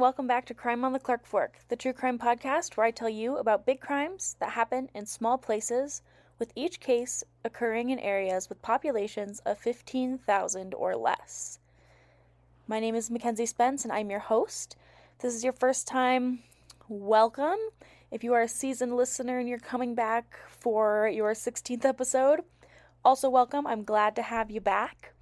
welcome back to Crime on the Clarkfork, the true crime podcast where I tell you about big crimes that happen in small places, with each case occurring in areas with populations of 15,000 or less. My name is Mackenzie Spence, and I'm your host. If this is your first time, welcome. If you are a seasoned listener and you're coming back for your 16th episode, also welcome. I'm glad to have you back.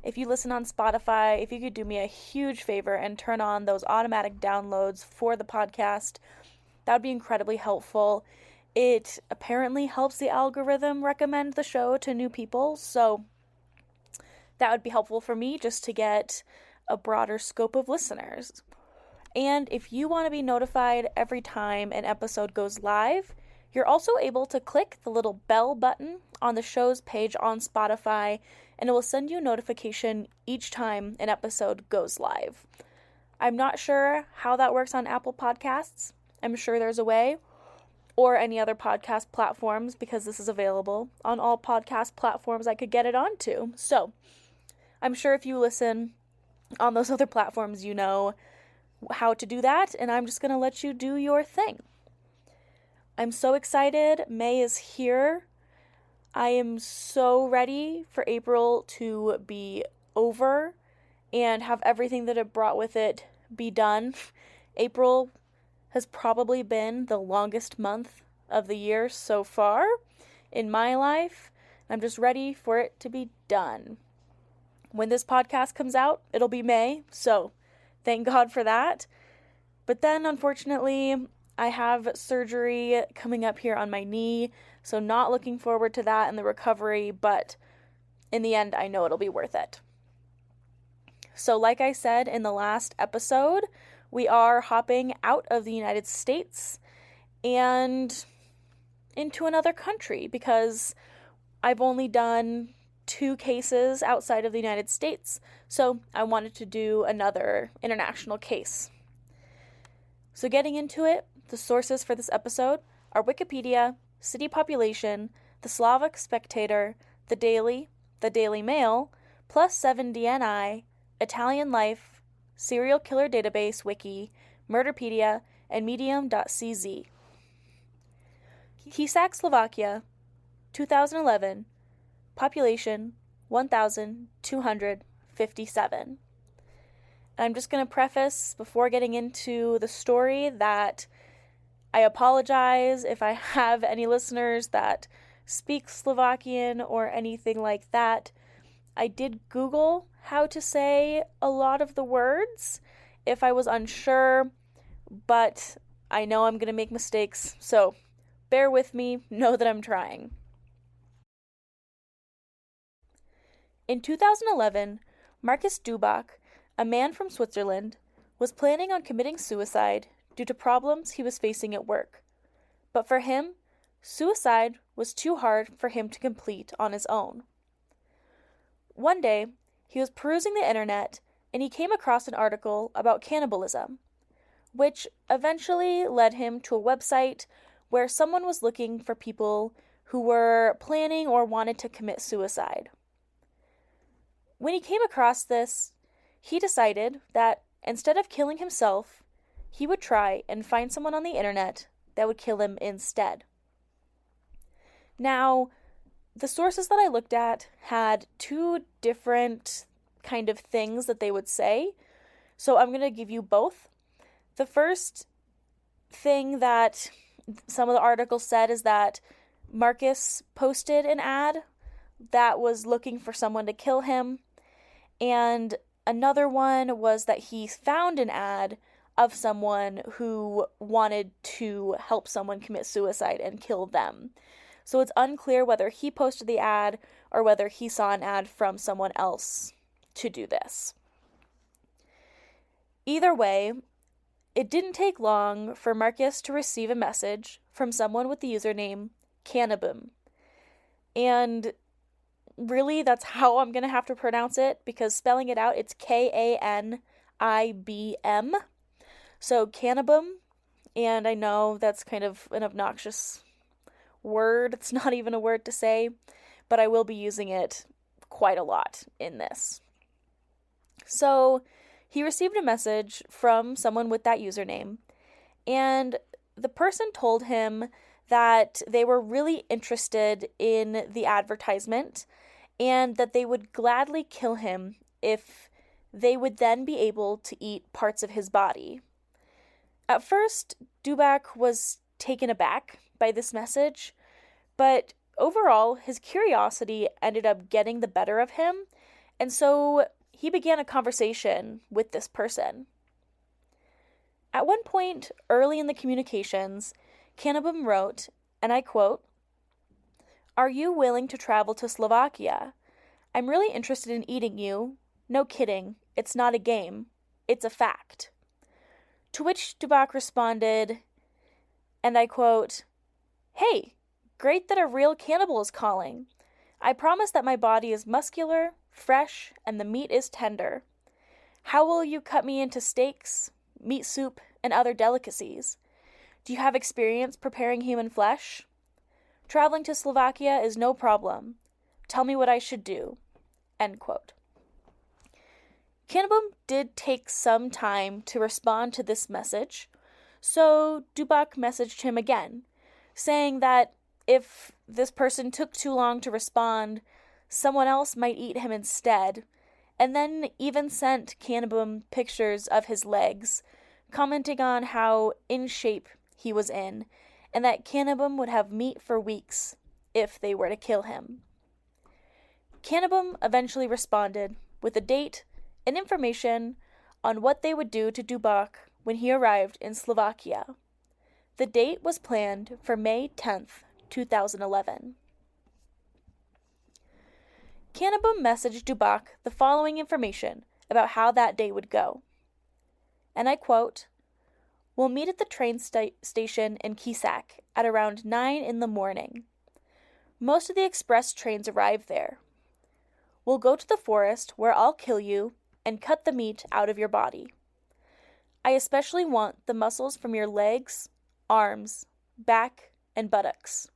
If you listen on Spotify, if you could do me a huge favor and turn on those automatic downloads for the podcast, that would be incredibly helpful. It apparently helps the algorithm recommend the show to new people, so that would be helpful for me just to get a broader scope of listeners. And if you want to be notified every time an episode goes live, you're also able to click the little bell button on the show's page on Spotify, and it will send you a notification each time an episode goes live. I'm not sure how that works on Apple Podcasts. I'm sure there's a way, or any other podcast platforms, because this is available on all podcast platforms I could get it onto. So I'm sure if you listen on those other platforms, you know how to do that, and I'm just going to let you do your thing. I'm so excited. May is here. I am so ready for April to be over and have everything that it brought with it be done. April has probably been the longest month of the year so far in my life. I'm just ready for it to be done. When this podcast comes out, it'll be May, so thank God for that. But then, unfortunately, I have surgery coming up here on my knee, so not looking forward to that and the recovery, but in the end, I know it'll be worth it. So like I said in the last episode, we are hopping out of the United States and into another country because I've only done 2 cases outside of the United States, so I wanted to do another international case. So getting into it, the sources for this episode are Wikipedia, City Population, The Slovak Spectator, The Daily Mail, Plus 7 DNI, Italian Life, Serial Killer Database Wiki, Murderpedia, and Medium.cz. Kisak, Slovakia, 2011, population 1,257. I'm just going to preface before getting into the story that I apologize if I have any listeners that speak Slovakian or anything like that. I did Google how to say a lot of the words if I was unsure, but I know I'm going to make mistakes, so bear with me, know that I'm trying. In 2011, Markus Dubak, a man from Switzerland, was planning on committing suicide due to problems he was facing at work. But for him, suicide was too hard for him to complete on his own. One day, he was perusing the internet and he came across an article about cannibalism, which eventually led him to a website where someone was looking for people who were planning or wanted to commit suicide. When he came across this, he decided that instead of killing himself, he would try and find someone on the internet that would kill him instead. Now, the sources that I looked at had 2 different kind of things that they would say, so I'm going to give you both. The first thing that some of the articles said is that Marcus posted an ad that was looking for someone to kill him, and another one was that he found an ad of someone who wanted to help someone commit suicide and kill them. So it's unclear whether he posted the ad or whether he saw an ad from someone else to do this. Either way, it didn't take long for Marcus to receive a message from someone with the username Cannibal. And really, that's how I'm going to have to pronounce it, because spelling it out, it's Kanibm. So Cannibal, and I know that's kind of an obnoxious word. It's not even a word to say, but I will be using it quite a lot in this. So he received a message from someone with that username, and the person told him that they were really interested in the advertisement and that they would gladly kill him if they would then be able to eat parts of his body. At first, Dubak was taken aback by this message, but overall, his curiosity ended up getting the better of him, and so he began a conversation with this person. At one point, early in the communications, Cannibal wrote, and I quote, "Are you willing to travel to Slovakia? I'm really interested in eating you. No kidding, it's not a game. It's a fact." To which Dubak responded, and I quote, "Hey, great that a real cannibal is calling. I promise that my body is muscular, fresh, and the meat is tender. How will you cut me into steaks, meat soup, and other delicacies? Do you have experience preparing human flesh? Traveling to Slovakia is no problem. Tell me what I should do." End quote. Cannibal did take some time to respond to this message, so Dubak messaged him again, saying that if this person took too long to respond, someone else might eat him instead, and then even sent Cannibal pictures of his legs, commenting on how in shape he was in, and that Cannibal would have meat for weeks if they were to kill him. Cannibal eventually responded with a date and information on what they would do to Dubak when he arrived in Slovakia. The date was planned for May 10th, 2011. Cannibal messaged Dubak the following information about how that day would go. And I quote, "We'll meet at the train station in Kisak at around 9 in the morning. Most of the express trains arrive there. We'll go to the forest where I'll kill you and cut the meat out of your body. I especially want the muscles from your legs, arms, back, and buttocks.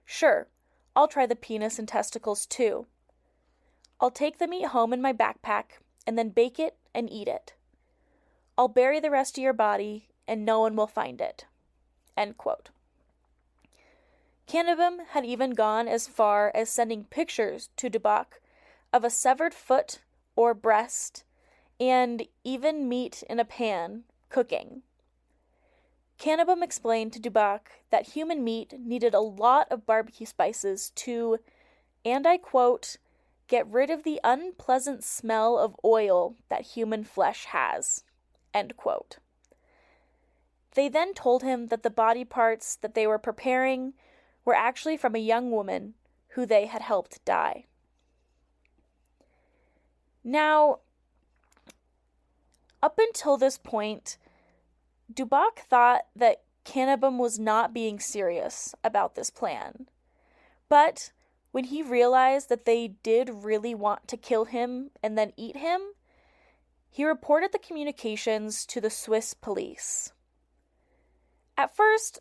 Sure, I'll try the penis and testicles too. I'll take the meat home in my backpack and then bake it and eat it. I'll bury the rest of your body and no one will find it." End quote. Cannibal had even gone as far as sending pictures to Dubak of a severed foot or breast, and even meat in a pan, cooking. Cannibal explained to Dubak that human meat needed a lot of barbecue spices to, and I quote, "get rid of the unpleasant smell of oil that human flesh has." End quote. They then told him that the body parts that they were preparing were actually from a young woman who they had helped die. Now, up until this point, Dubak thought that Cannibal was not being serious about this plan. But when he realized that they did really want to kill him and then eat him, he reported the communications to the Swiss police. At first,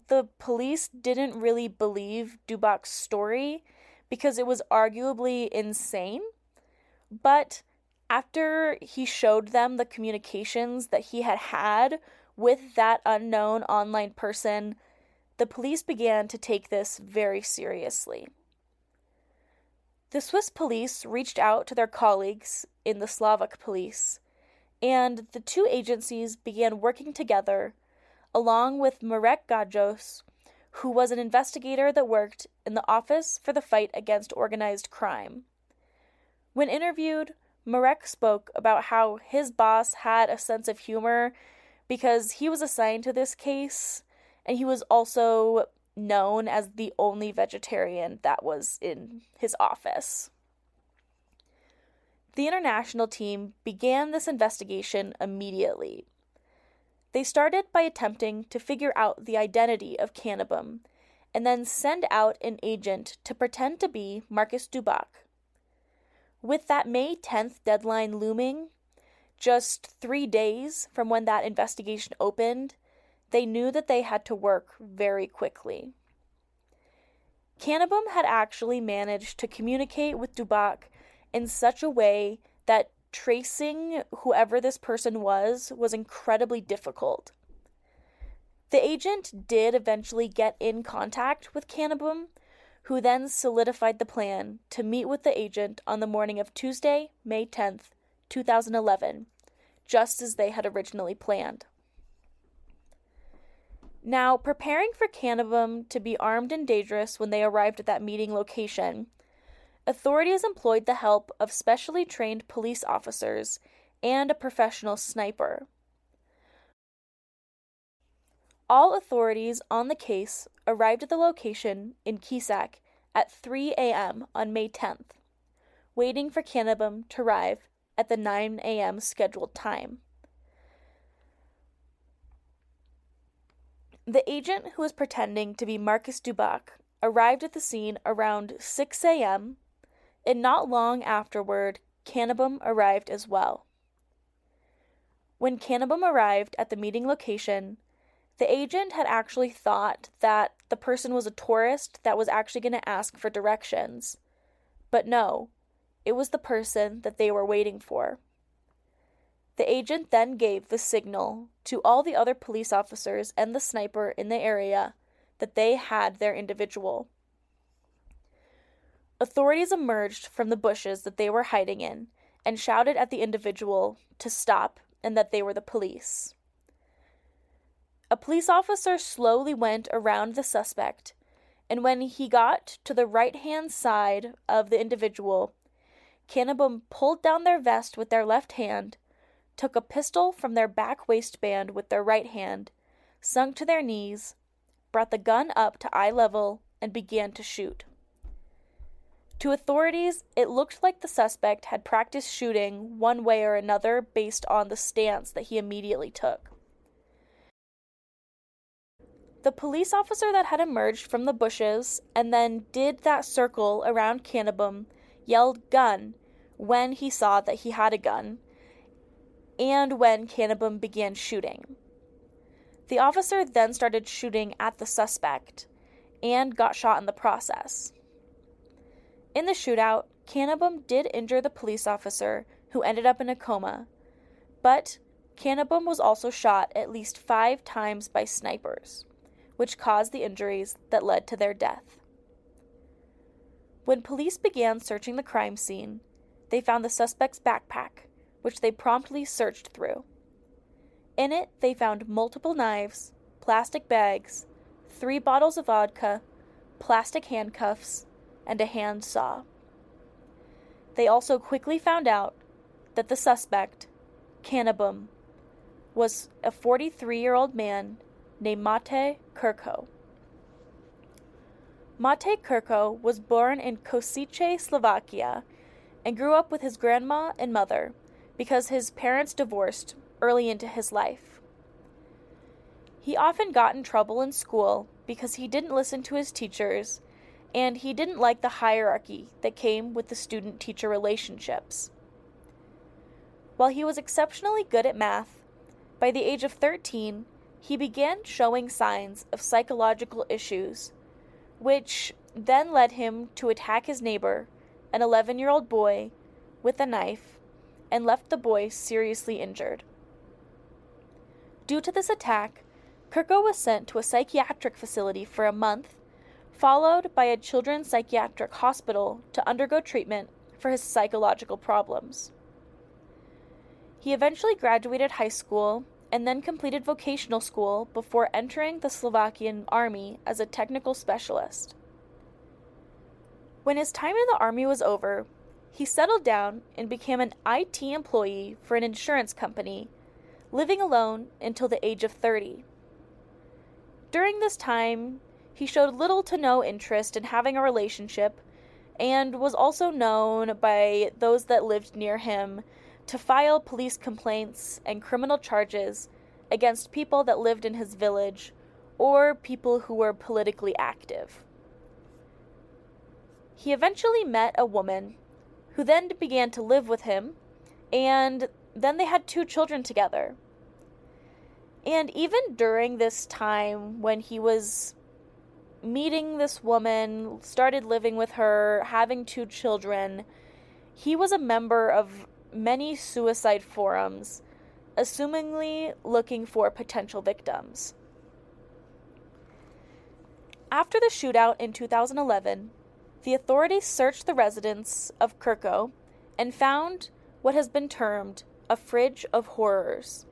the police didn't really believe Dubak's story because it was arguably insane. But after he showed them the communications that he had had with that unknown online person, the police began to take this very seriously. The Swiss police reached out to their colleagues in the Slovak police, and the two agencies began working together, along with Marek Gajos, who was an investigator that worked in the Office for the Fight Against Organized Crime. When interviewed, Marek spoke about how his boss had a sense of humor because he was assigned to this case, and he was also known as the only vegetarian that was in his office. The international team began this investigation immediately. They started by attempting to figure out the identity of Cannibal, and then send out an agent to pretend to be Marcus Dubak. With that May 10th deadline looming, just 3 days from when that investigation opened, they knew that they had to work very quickly. Cannibal had actually managed to communicate with Dubak in such a way that tracing whoever this person was incredibly difficult. The agent did eventually get in contact with Cannibal, who then solidified the plan to meet with the agent on the morning of Tuesday, May 10th, 2011, just as they had originally planned. Now, preparing for Cannibal to be armed and dangerous when they arrived at that meeting location, authorities employed the help of specially trained police officers and a professional sniper. All authorities on the case arrived at the location in Kisak at 3 a.m. on May 10th, waiting for Cannibal to arrive at the 9 a.m. scheduled time. The agent who was pretending to be Marcus Dubac arrived at the scene around 6 a.m., and not long afterward, Cannibal arrived as well. When Cannibal arrived at the meeting location, the agent had actually thought that the person was a tourist that was actually going to ask for directions. But no, it was the person that they were waiting for. The agent then gave the signal to all the other police officers and the sniper in the area that they had their individual. Authorities emerged from the bushes that they were hiding in and shouted at the individual to stop and that they were the police. A police officer slowly went around the suspect, and when he got to the right-hand side of the individual, Cannibal pulled down their vest with their left hand, took a pistol from their back waistband with their right hand, sunk to their knees, brought the gun up to eye level, and began to shoot. To authorities, it looked like the suspect had practiced shooting one way or another based on the stance that he immediately took. The police officer that had emerged from the bushes and then did that circle around Cannibal yelled "gun" when he saw that he had a gun, and when Cannibal began shooting. The officer then started shooting at the suspect and got shot in the process. In the shootout, Cannibal did injure the police officer, who ended up in a coma, but Cannibal was also shot at least 5 times by snipers, which caused the injuries that led to their death. When police began searching the crime scene, they found the suspect's backpack, which they promptly searched through. In it, they found multiple knives, plastic bags, 3 bottles of vodka, plastic handcuffs, and a hand saw. They also quickly found out that the suspect, Cannibal, was a 43-year-old man named Matej Curko. Matej Curko was born in Košice, Slovakia, and grew up with his grandma and mother because his parents divorced early into his life. He often got in trouble in school because he didn't listen to his teachers, and he didn't like the hierarchy that came with the student-teacher relationships. While he was exceptionally good at math, by the age of 13, he began showing signs of psychological issues, which then led him to attack his neighbor, an 11-year-old boy, with a knife, and left the boy seriously injured. Due to this attack, Curko was sent to a psychiatric facility for a month, followed by a children's psychiatric hospital to undergo treatment for his psychological problems. He eventually graduated high school and then completed vocational school before entering the Slovakian army as a technical specialist. When his time in the army was over, he settled down and became an IT employee for an insurance company, living alone until the age of 30. During this time, he showed little to no interest in having a relationship and was also known by those that lived near him to file police complaints and criminal charges against people that lived in his village or people who were politically active. He eventually met a woman who then began to live with him, and then they had 2 children together. And even during this time when he was meeting this woman, started living with her, having 2 children, he was a member of many suicide forums, assumingly looking for potential victims. After the shootout in 2011, the authorities searched the residence of Curko and found what has been termed a fridge of horrors.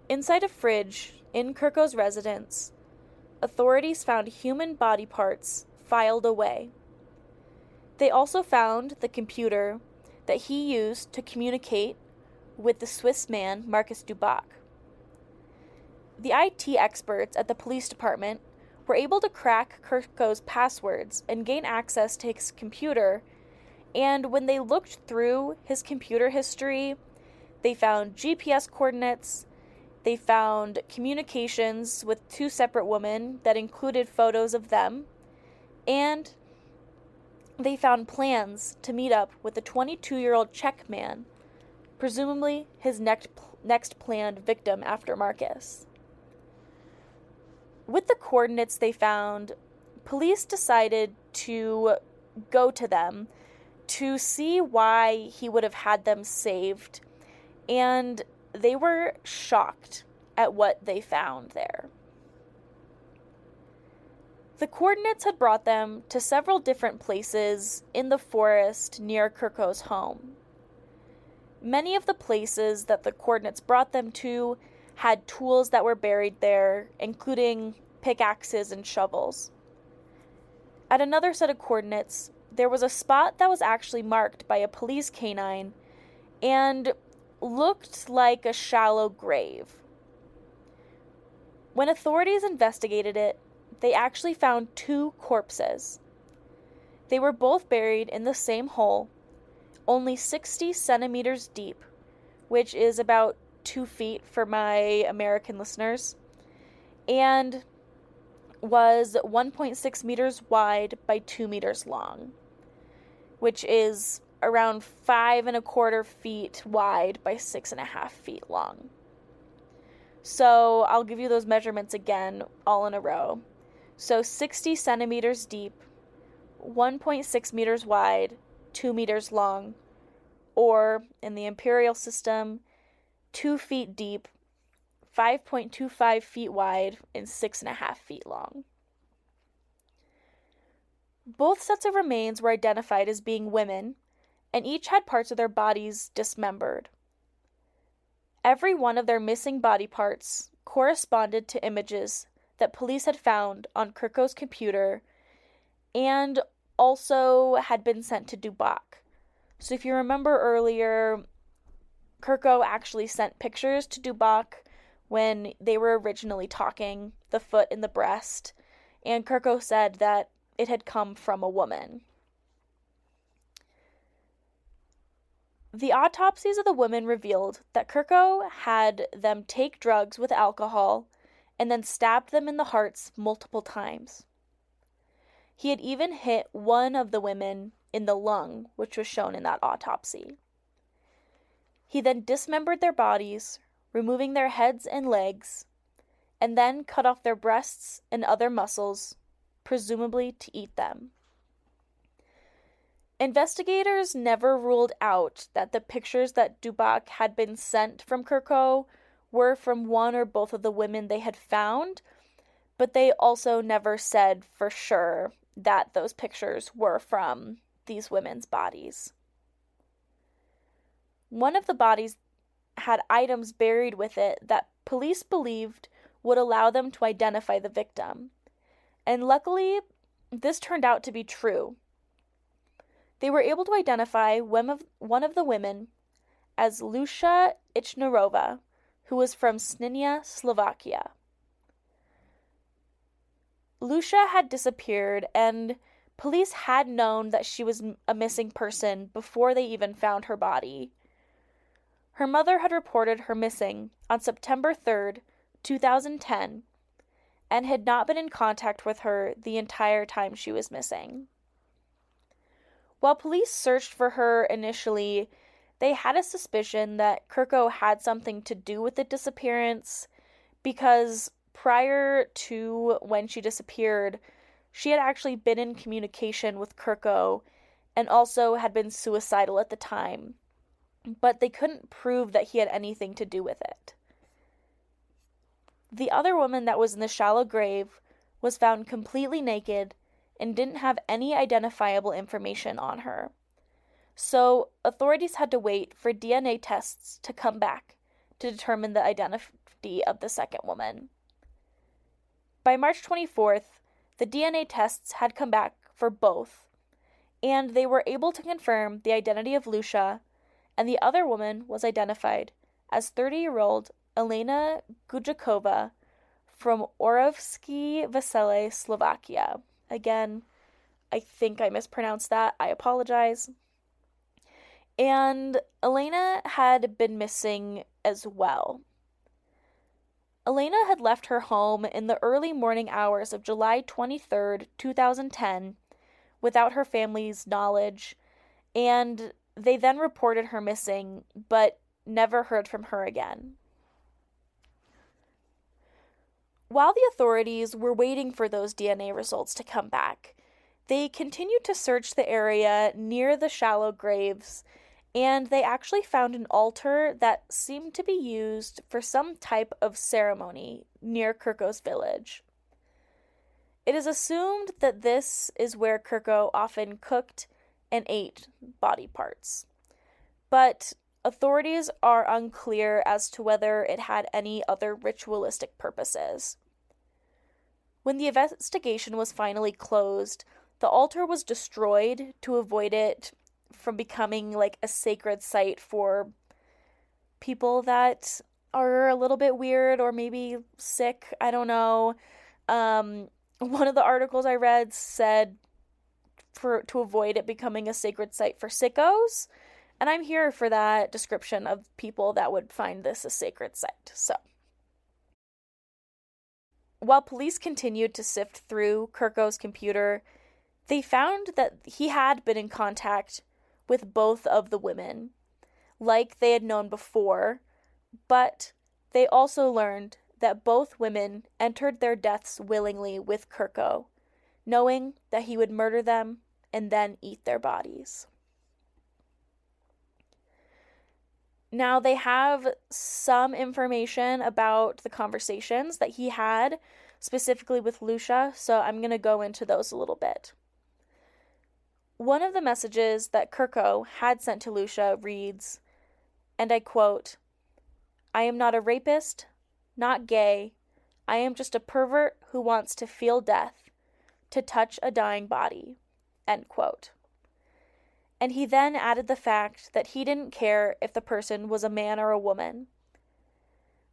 Inside a fridge in Curko's residence, authorities found human body parts filed away. They also found the computer that he used to communicate with the Swiss man Markus Duboc. The IT experts at the police department were able to crack Curko's passwords and gain access to his computer, and when they looked through his computer history, they found GPS coordinates, they found communications with two separate women that included photos of them, and they found plans to meet up with a 22-year-old Czech man, presumably his next planned victim after Marcus. With the coordinates they found, police decided to go to them to see why he would have had them saved, and they were shocked at what they found there. The coordinates had brought them to several different places in the forest near Curko's home. Many of the places that the coordinates brought them to had tools that were buried there, including pickaxes and shovels. At another set of coordinates, there was a spot that was actually marked by a police canine and looked like a shallow grave. When authorities investigated it, they actually found two corpses. They were both buried in the same hole, only 60 centimeters deep, which is about 2 feet for my American listeners, and was 1.6 meters wide by 2 meters long, which is around 5.25 feet wide by 6.5 feet long. So I'll give you those measurements again, all in a row. So 60 centimeters deep, 1.6 meters wide, 2 meters long, or in the imperial system, 2 feet deep, 5.25 feet wide, and 6.5 feet long. Both sets of remains were identified as being women, and each had parts of their bodies dismembered. Every one of their missing body parts corresponded to images that police had found on Curko's computer and also had been sent to Duboc. So if you remember earlier, Curko actually sent pictures to Duboc when they were originally talking, the foot and the breast, and Curko said that it had come from a woman. The autopsies of the women revealed that Curko had them take drugs with alcohol and then stabbed them in the hearts multiple times. He had even hit one of the women in the lung, which was shown in that autopsy. He then dismembered their bodies, removing their heads and legs, and then cut off their breasts and other muscles, presumably to eat them. Investigators never ruled out that the pictures that Duboc had been sent from Curko were from one or both of the women they had found, but they also never said for sure that those pictures were from these women's bodies. One of the bodies had items buried with it that police believed would allow them to identify the victim, and luckily, this turned out to be true. They were able to identify one of the women as Lucia Ichnarova, who was from Sninia, Slovakia. Lucia had disappeared, and police had known that she was a missing person before they even found her body. Her mother had reported her missing on September 3rd, 2010, and had not been in contact with her the entire time she was missing. While police searched for her initially, they had a suspicion that Curko had something to do with the disappearance because prior to when she disappeared, she had actually been in communication with Curko and also had been suicidal at the time, but they couldn't prove that he had anything to do with it. The other woman that was in the shallow grave was found completely naked and didn't have any identifiable information on her. So authorities had to wait for DNA tests to come back to determine the identity of the second woman. By March 24th, the DNA tests had come back for both, and they were able to confirm the identity of Lucia, and the other woman was identified as 30-year-old Elena Gudjakova from Orovsky Vesele, Slovakia. Again, I think I mispronounced that. I apologize. And Elena had been missing as well. Elena had left her home in the early morning hours of July 23rd, 2010, without her family's knowledge, and they then reported her missing, but never heard from her again. While the authorities were waiting for those DNA results to come back, they continued to search the area near the shallow graves, and they actually found an altar that seemed to be used for some type of ceremony near Curko's village. It is assumed that this is where Curko often cooked and ate body parts, but authorities are unclear as to whether it had any other ritualistic purposes. When the investigation was finally closed, the altar was destroyed to avoid it from becoming like a sacred site for people that are a little bit weird or maybe sick. I don't know. One of the articles I read said to avoid it becoming a sacred site for sickos, and I'm here for that description of people that would find this a sacred site. So, while police continued to sift through Curko's computer, they found that he had been in contact with both of the women, like they had known before, but they also learned that both women entered their deaths willingly with Curko, knowing that he would murder them and then eat their bodies. Now, they have some information about the conversations that he had, specifically with Lucia, so I'm going to go into those a little bit. One of the messages that Curko had sent to Lucia reads, and I quote, "I am not a rapist, not gay. I am just a pervert who wants to feel death, to touch a dying body," end quote. And he then added the fact that he didn't care if the person was a man or a woman.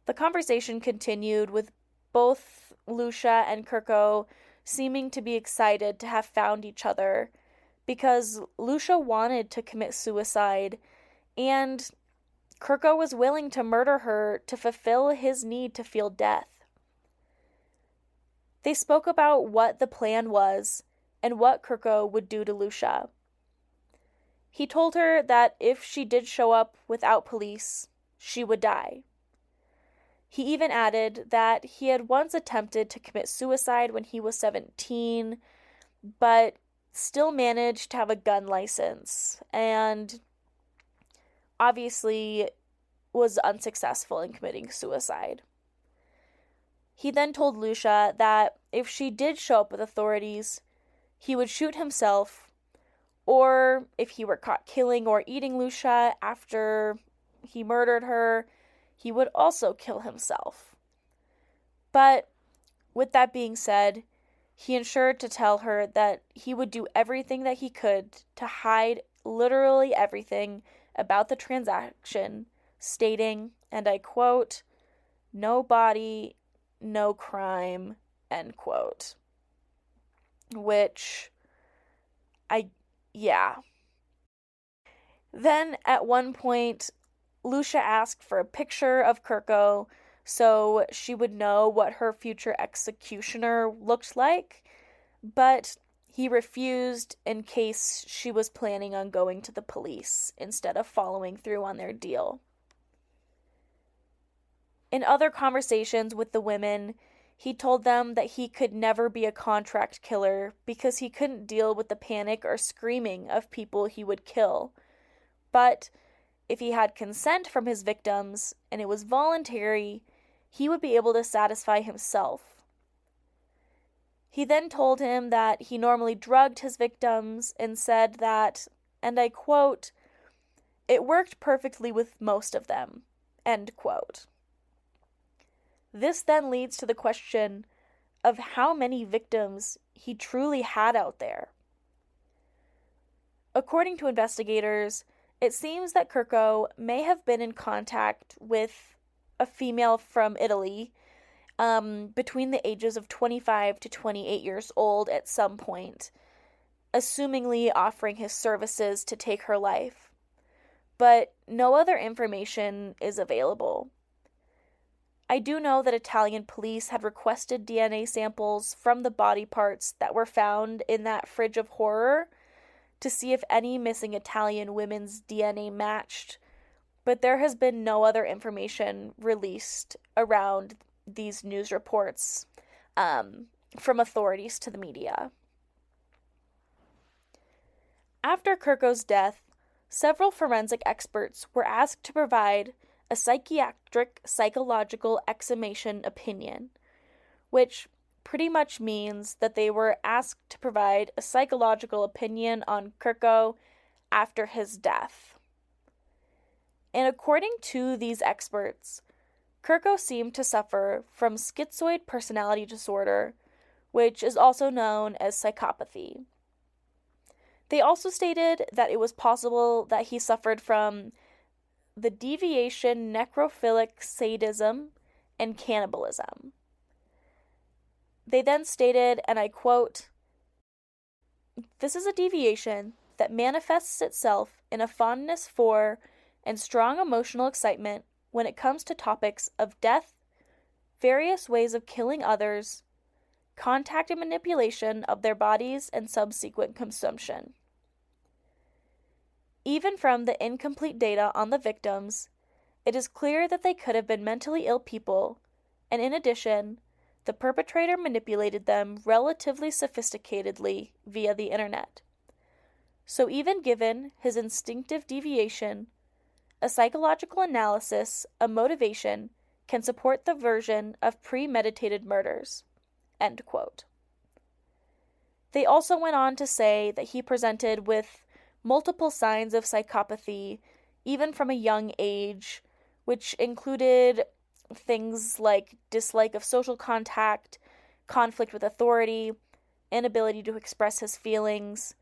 The conversation continued with both Lucia and Curko seeming to be excited to have found each other because Lucia wanted to commit suicide and Curko was willing to murder her to fulfill his need to feel death. They spoke about what the plan was and what Curko would do to Lucia. He told her that if she did show up without police, she would die. He even added that he had once attempted to commit suicide when he was 17, but still managed to have a gun license, and obviously was unsuccessful in committing suicide. He then told Lucia that if she did show up with authorities, he would shoot himself, or if he were caught killing or eating Lucia after he murdered her, he would also kill himself. But with that being said, he ensured to tell her that he would do everything that he could to hide literally everything about the transaction, stating, and I quote, "No body, no crime," end quote. Which, yeah. Then at one point, Lucia asked for a picture of Curko so she would know what her future executioner looked like, but he refused in case she was planning on going to the police instead of following through on their deal. In other conversations with the women, He told them that he could never be a contract killer because he couldn't deal with the panic or screaming of people he would kill. But if he had consent from his victims and it was voluntary, he would be able to satisfy himself. He then told him that he normally drugged his victims and said that, and I quote, "It worked perfectly with most of them," end quote. This then leads to the question of how many victims he truly had out there. According to investigators, it seems that Curko may have been in contact with a female from Italy between the ages of 25 to 28 years old at some point, assumingly offering his services to take her life. But no other information is available. I do know that Italian police had requested DNA samples from the body parts that were found in that fridge of horror to see if any missing Italian women's DNA matched, but there has been no other information released around these news reports from authorities to the media. After Curko's death, several forensic experts were asked to provide a psychiatric psychological examination opinion, which pretty much means that they were asked to provide a psychological opinion on Curko after his death. And according to these experts, Curko seemed to suffer from schizoid personality disorder, which is also known as psychopathy. They also stated that it was possible that he suffered from the deviation necrophilic sadism and cannibalism. They then stated, and I quote, "This is a deviation that manifests itself in a fondness for and strong emotional excitement when it comes to topics of death, various ways of killing others, contact and manipulation of their bodies, and subsequent consumption." Even from the incomplete data on the victims, it is clear that they could have been mentally ill people, and in addition, the perpetrator manipulated them relatively sophisticatedly via the internet. So even given his instinctive deviation, a psychological analysis of motivation can support the version of premeditated murders. End quote. They also went on to say that he presented with multiple signs of psychopathy, even from a young age, which included things like dislike of social contact, conflict with authority, inability to express his feelings,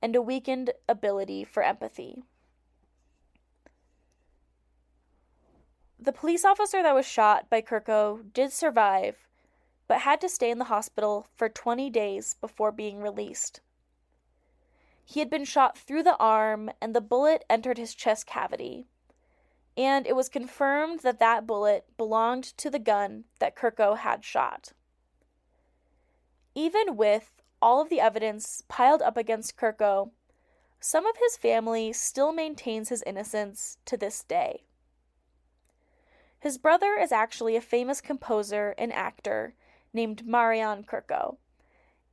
and a weakened ability for empathy. The police officer that was shot by Curko did survive, but had to stay in the hospital for 20 days before being released. He had been shot through the arm, and the bullet entered his chest cavity. And it was confirmed that that bullet belonged to the gun that Curko had shot. Even with all of the evidence piled up against Curko, some of his family still maintains his innocence to this day. His brother is actually a famous composer and actor named Matej Curko,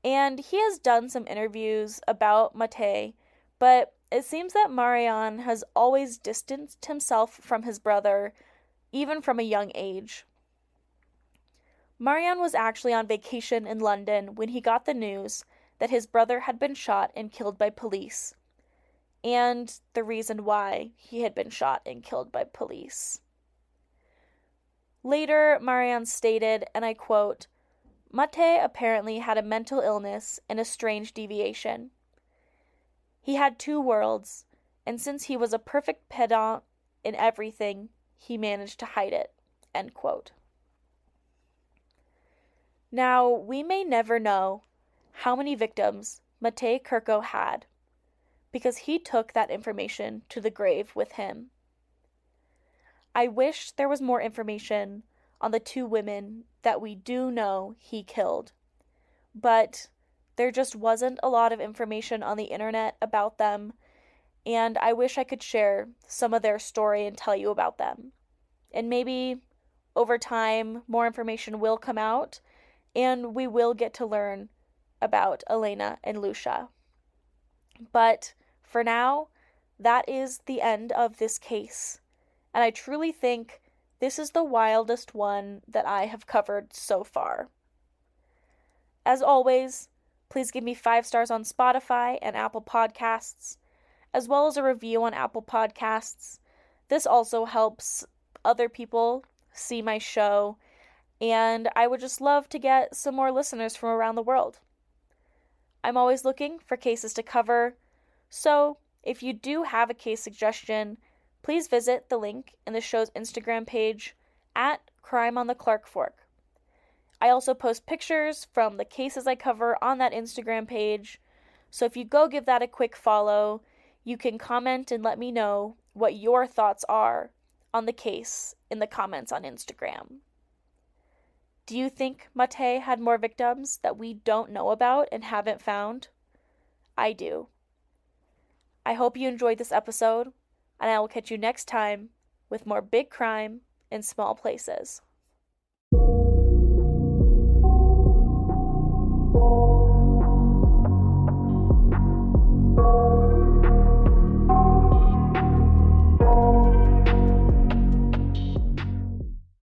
and he has done some interviews about Matej, but it seems that Matej has always distanced himself from his brother, even from a young age. Matej was actually on vacation in London when he got the news that his brother had been shot and killed by police, and the reason why he had been shot and killed by police. Later, Matej stated, and I quote, "Matej apparently had a mental illness and a strange deviation. He had two worlds, and since he was a perfect pedant in everything, he managed to hide it." End quote. Now, we may never know how many victims Matej Curko had, because he took that information to the grave with him. I wish there was more information on the two women that we do know he killed, but there just wasn't a lot of information on the internet about them, and I wish I could share some of their story and tell you about them. And maybe over time more information will come out, and we will get to learn about Elena and Lucia. But for now, that is the end of this case, and I truly think this is the wildest one that I have covered so far. As always, please give me 5 stars on Spotify and Apple Podcasts, as well as a review on Apple Podcasts. This also helps other people see my show, and I would just love to get some more listeners from around the world. I'm always looking for cases to cover, so if you do have a case suggestion, please visit the link in the show's Instagram page at Crime on the Clarkfork. I also post pictures from the cases I cover on that Instagram page, so if you go give that a quick follow, you can comment and let me know what your thoughts are on the case in the comments on Instagram. Do you think Matej had more victims that we don't know about and haven't found? I do. I hope you enjoyed this episode, and I will catch you next time with more big crime in small places.